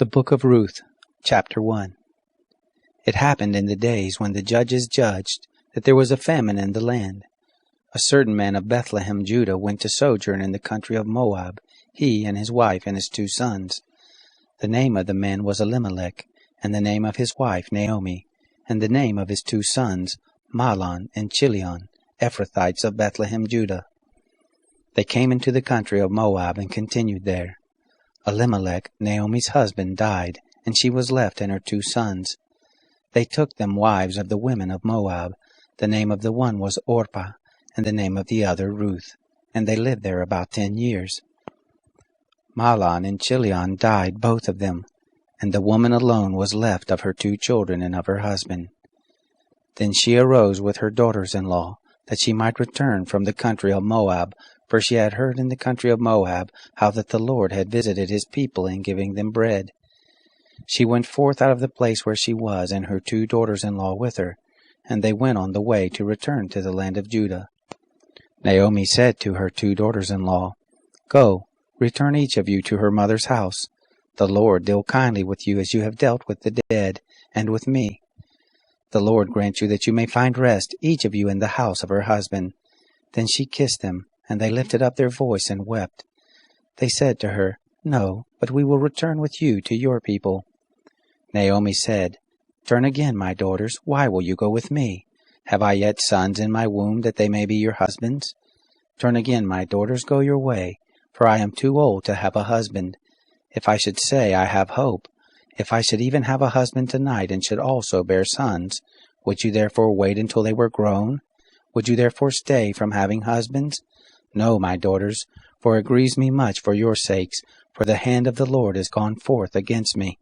The Book of Ruth, Chapter 1. It happened in the days when the judges judged that there was a famine in the land. A certain man of Bethlehem, Judah, went to sojourn in the country of Moab, he and his wife and his 2 sons. The name of the man was Elimelech, and the name of his wife Naomi, and the name of his 2 sons Mahlon and Chilion, Ephrathites of Bethlehem, Judah. They came into the country of Moab and continued there. Elimelech, Naomi's husband, died, and she was left and her 2 sons. They took them wives of the women of Moab. The name of the one was Orpah, and the name of the other Ruth, and they lived there about 10 years. Mahlon and Chilion died, both of them, and the woman alone was left of her 2 children and of her husband. Then she arose with her daughters-in-law, that she might return from the country of Moab, for she had heard in the country of Moab how that the Lord had visited his people in giving them bread. She went forth out of the place where she was, and her 2 daughters-in-law with her, and they went on the way to return to the land of Judah. Naomi said to her 2 daughters-in-law, Go, return each of you to her mother's house. The Lord deal kindly with you as you have dealt with the dead, and with me. The Lord grant you that you may find rest, each of you in the house of her husband. Then she kissed them, and they lifted up their voice and wept. They said to her, No, but we will return with you to your people. Naomi said, Turn again, my daughters, why will you go with me? Have I yet sons in my womb, that they may be your husbands? Turn again, my daughters, go your way, for I am too old to have a husband. If I should say I have hope, if I should even have a husband tonight, and should also bear sons, would you therefore wait until they were grown? Would you therefore stay from having husbands? No, my daughters, for it grieves me much for your sakes, for the hand of the Lord is gone forth against me.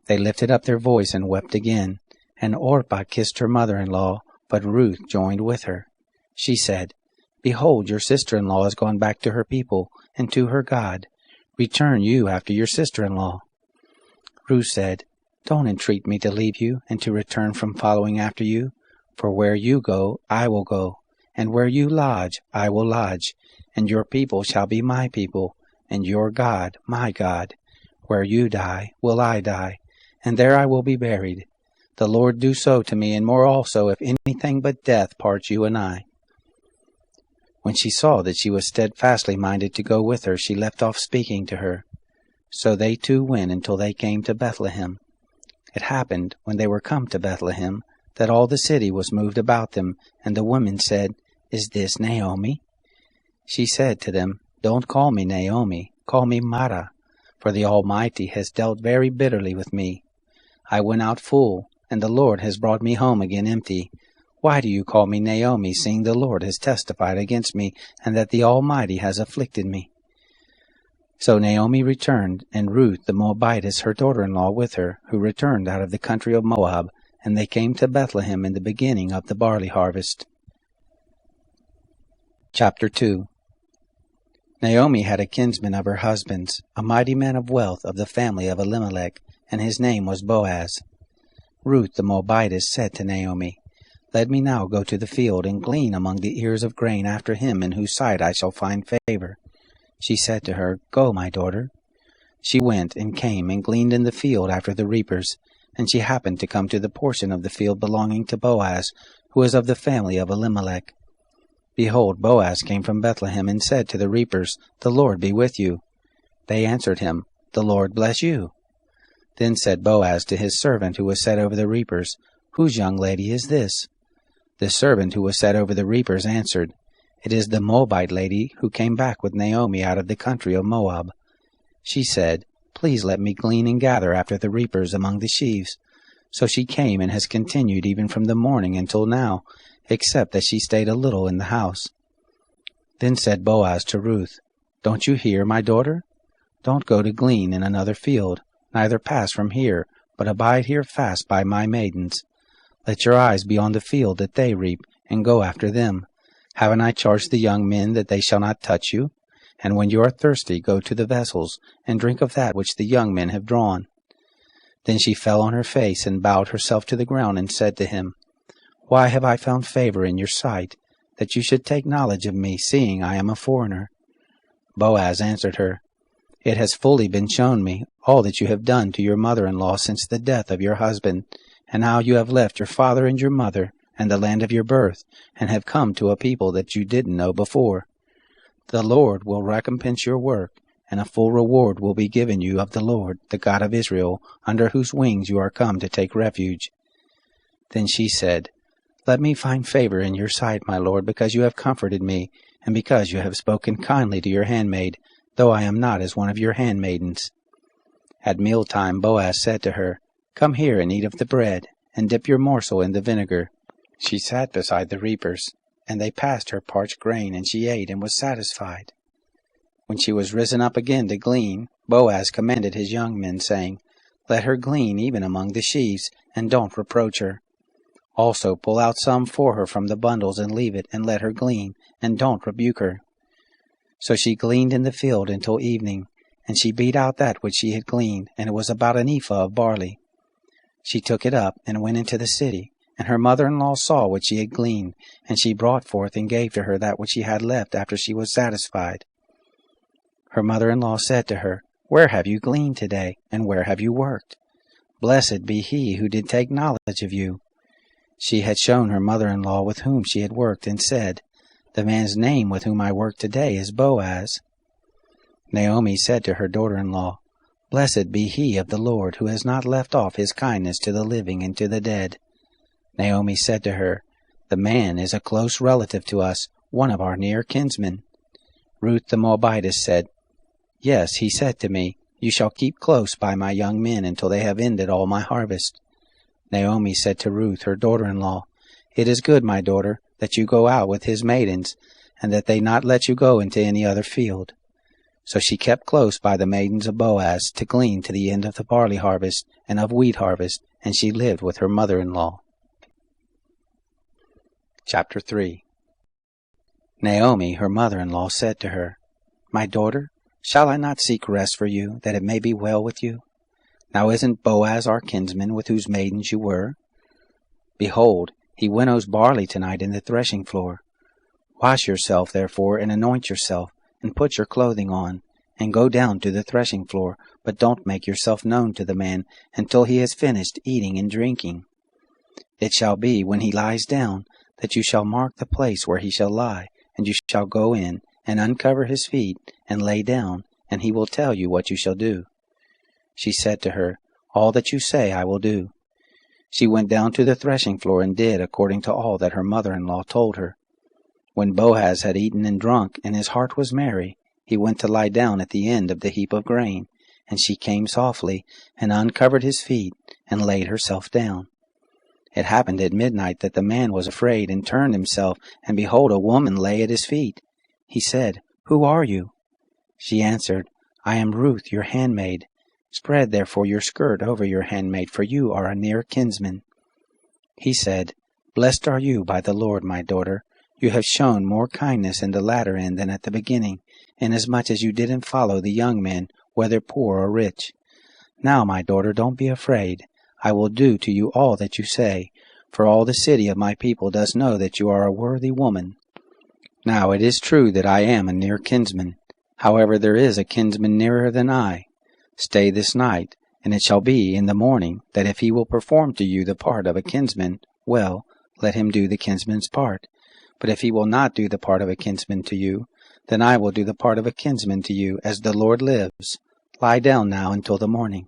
They lifted up their voice and wept again, and Orpah kissed her mother-in-law, but Ruth joined with her. She said, Behold, your sister-in-law is gone back to her people, and to her God. Return you after your sister-in-law. Ruth said, Don't entreat me to leave you, and to return from following after you, for where you go, I will go. And where you lodge, I will lodge, and your people shall be my people, and your God, my God. Where you die, will I die, and there I will be buried. The Lord do so to me, and more also, if anything but death parts you and I. When she saw that she was steadfastly minded to go with her, she left off speaking to her. So they 2 went until they came to Bethlehem. It happened, when they were come to Bethlehem, that all the city was moved about them, and the women said, Is this Naomi? She said to them, Don't call me Naomi, call me Mara, for the Almighty has dealt very bitterly with me. I went out full, and the Lord has brought me home again empty. Why do you call me Naomi, seeing the Lord has testified against me, and that the Almighty has afflicted me? So Naomi returned, and Ruth the Moabitess, her daughter-in-law, with her, who returned out of the country of Moab, and they came to Bethlehem in the beginning of the barley harvest. Chapter 2. Naomi had a kinsman of her husband's, a mighty man of wealth of the family of Elimelech, and his name was Boaz. Ruth the Moabitess said to Naomi, Let me now go to the field, and glean among the ears of grain after him in whose sight I shall find favor. She said to her, Go, my daughter. She went and came and gleaned in the field after the reapers, and she happened to come to the portion of the field belonging to Boaz, who was of the family of Elimelech. Behold, Boaz came from Bethlehem, and said to the reapers, The Lord be with you. They answered him, The Lord bless you. Then said Boaz to his servant who was set over the reapers, Whose young lady is this? The servant who was set over the reapers answered, It is the Moabite lady who came back with Naomi out of the country of Moab. She said, Please let me glean and gather after the reapers among the sheaves. So she came, and has continued even from the morning until now, except that she stayed a little in the house. Then said Boaz to Ruth, Don't you hear, my daughter? Don't go to glean in another field, neither pass from here, but abide here fast by my maidens. Let your eyes be on the field that they reap, and go after them. Haven't I charged the young men that they shall not touch you? And when you are thirsty, go to the vessels, and drink of that which the young men have drawn. Then she fell on her face, and bowed herself to the ground, and said to him, Why have I found favor in your sight, that you should take knowledge of me, seeing I am a foreigner? Boaz answered her, It has fully been shown me all that you have done to your mother-in-law since the death of your husband, and how you have left your father and your mother and the land of your birth, and have come to a people that you didn't know before. The Lord will recompense your work, and a full reward will be given you of the Lord, the God of Israel, under whose wings you are come to take refuge." Then she said, "Let me find favor in your sight, my lord, because you have comforted me, and because you have spoken kindly to your handmaid, though I am not as one of your handmaidens." At mealtime Boaz said to her, "Come here and eat of the bread, and dip your morsel in the vinegar." She sat beside the reapers, and they passed her parched grain, and she ate and was satisfied. When she was risen up again to glean, Boaz commanded his young men, saying, "Let her glean even among the sheaves, and don't reproach her. Also pull out some for her from the bundles, and leave it, and let her glean, and don't rebuke her." So she gleaned in the field until evening, and she beat out that which she had gleaned, and it was about an ephah of barley. She took it up, and went into the city, and her mother-in-law saw what she had gleaned, and she brought forth and gave to her that which she had left after she was satisfied. Her mother-in-law said to her, "Where have you gleaned today, and where have you worked? Blessed be he who did take knowledge of you." She had shown her mother-in-law with whom she had worked, and said, "The man's name with whom I work today is Boaz." Naomi said to her daughter-in-law, "Blessed be he of the Lord, who has not left off his kindness to the living and to the dead." Naomi said to her, "The man is a close relative to us, one of our near kinsmen." Ruth the Moabitess said, "Yes, he said to me, 'You shall keep close by my young men until they have ended all my harvest.'" Naomi said to Ruth, her daughter-in-law, "It is good, my daughter, that you go out with his maidens, and that they not let you go into any other field." So she kept close by the maidens of Boaz to glean to the end of the barley harvest and of wheat harvest, and she lived with her mother-in-law. Chapter 3. Naomi, her mother-in-law, said to her, "My daughter, shall I not seek rest for you, that it may be well with you? Now isn't Boaz our kinsman, with whose maidens you were? Behold, he winnows barley tonight in the threshing floor. Wash yourself, therefore, and anoint yourself, and put your clothing on, and go down to the threshing floor, but don't make yourself known to the man until he has finished eating and drinking. It shall be, when he lies down, that you shall mark the place where he shall lie, and you shall go in, and uncover his feet, and lay down, and he will tell you what you shall do." She said to her, "All that you say I will do." She went down to the threshing floor, and did according to all that her mother-in-law told her. When Boaz had eaten and drunk, and his heart was merry, he went to lie down at the end of the heap of grain, and she came softly, and uncovered his feet, and laid herself down. It happened at midnight that the man was afraid, and turned himself, and behold, a woman lay at his feet. He said, "Who are you?" She answered, "I am Ruth, your handmaid. Spread therefore your skirt over your handmaid, for you are a near kinsman." He said, "Blessed are you by the Lord, my daughter. You have shown more kindness in the latter end than at the beginning, inasmuch as you didn't follow the young men, whether poor or rich. Now, my daughter, don't be afraid. I will do to you all that you say, for all the city of my people does know that you are a worthy woman. Now it is true that I am a near kinsman. However, there is a kinsman nearer than I. Stay this night, and it shall be in the morning that if he will perform to you the part of a kinsman, well, let him do the kinsman's part. But if he will not do the part of a kinsman to you, then I will do the part of a kinsman to you, as the Lord lives. Lie down now until the morning."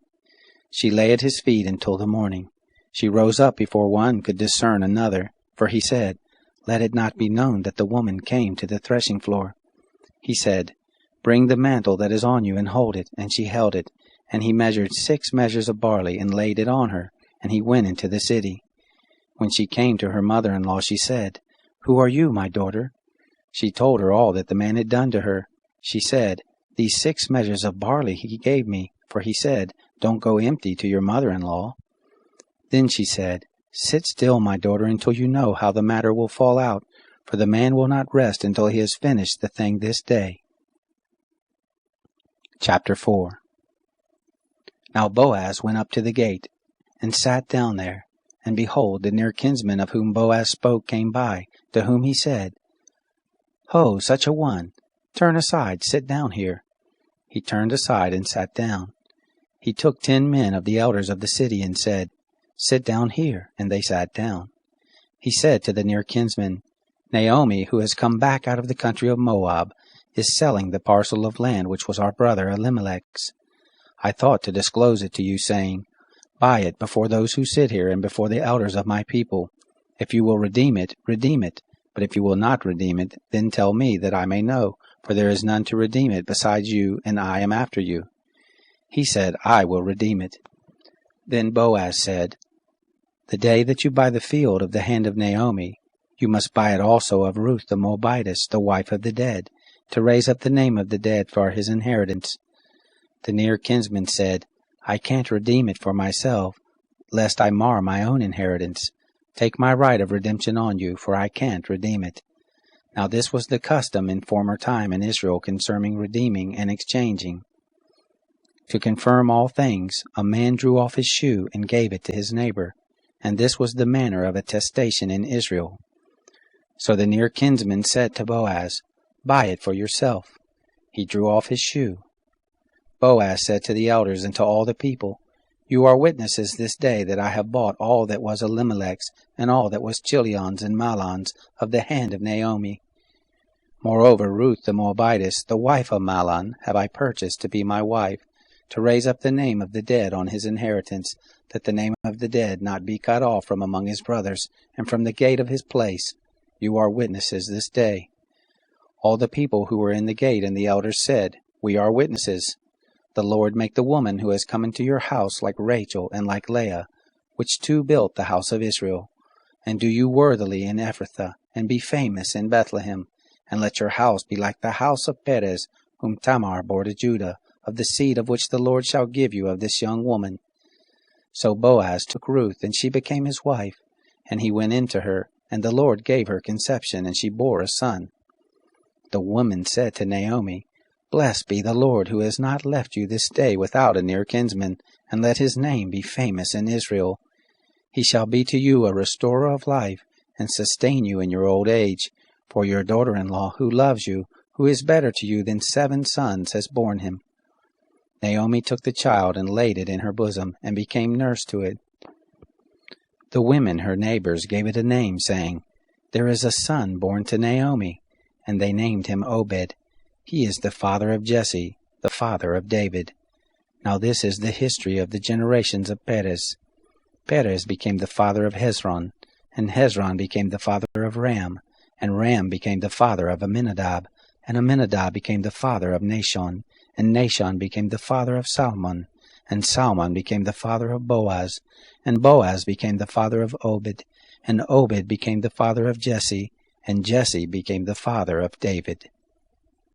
She lay at his feet until the morning. She rose up before one could discern another, for he said, "Let it not be known that the woman came to the threshing floor." He said, "Bring the mantle that is on you, and hold it." And she held it. And he measured 6 measures of barley, and laid it on her, and he went into the city. When she came to her mother-in-law, she said, "Who are you, my daughter?" She told her all that the man had done to her. She said, "These 6 measures of barley he gave me, for he said, 'Don't go empty to your mother-in-law.'" Then she said, "Sit still, my daughter, until you know how the matter will fall out, for the man will not rest until he has finished the thing this day." Chapter 4. Now Boaz went up to the gate, and sat down there. And behold, the near kinsman of whom Boaz spoke came by, to whom he said, "Ho, such a one! Turn aside, sit down here." he turned aside and sat down. He took 10 men of the elders of the city and said, "Sit down here," and they sat down. He said to the near kinsman, "Naomi, who has come back out of the country of Moab, is selling the parcel of land which was our brother Elimelech's. I thought to disclose it to you, saying, 'Buy it before those who sit here and before the elders of my people. If you will redeem it, redeem it. But if you will not redeem it, then tell me, that I may know, for there is none to redeem it besides you, and I am after you.' He said, 'I will redeem it.' Then Boaz said, 'The day that you buy the field of the hand of Naomi, you must buy it also of Ruth the Moabitess, the wife of the dead, to raise up the name of the dead for his inheritance.' The near kinsman said, 'I can't redeem it for myself, lest I mar my own inheritance. Take my right of redemption on you, for I can't redeem it.' Now this was the custom in former time in Israel concerning redeeming and exchanging. To confirm all things, a man drew off his shoe and gave it to his neighbor, and this was the manner of attestation in Israel. So the near kinsman said to Boaz, 'Buy it for yourself.' He drew off his shoe. Boaz said to the elders and to all the people, 'You are witnesses this day that I have bought all that was Elimelech's and all that was Chilion's and Mahlon's of the hand of Naomi. Moreover, Ruth the Moabitess, the wife of Mahlon, have I purchased to be my wife, to raise up the name of the dead on his inheritance, that the name of the dead not be cut off from among his brothers, and from the gate of his place. You are witnesses this day.' All the people who were in the gate and the elders said, 'We are witnesses. The Lord make the woman who has come into your house like Rachel and like Leah, which two built the house of Israel. And do you worthily in Ephrathah, and be famous in Bethlehem, and let your house be like the house of Perez, whom Tamar bore to Judah, of the seed of which the Lord shall give you of this young woman.' So Boaz took Ruth, and she became his wife, and he went in to her, and the Lord gave her conception, and she bore a son. The woman said to Naomi, 'Blessed be the Lord, who has not left you this day without a near kinsman, and let his name be famous in Israel. He shall be to you a restorer of life, and sustain you in your old age. For your daughter-in-law, who loves you, who is better to you than 7 sons, has borne him.' Naomi took the child and laid it in her bosom, and became nurse to it. The women, her neighbors, gave it a name, saying, 'There is a son born to Naomi,' and they named him Obed. He is the father of Jesse, the father of David. Now this is the history of the generations of Perez. Perez became the father of Hezron, and Hezron became the father of Ram, and Ram became the father of Amminadab, and Amminadab became the father of Nahshon, and Nahshon became the father of Salmon, and Salmon became the father of Boaz, and Boaz became the father of Obed, and Obed became the father of Jesse, and Jesse became the father of David.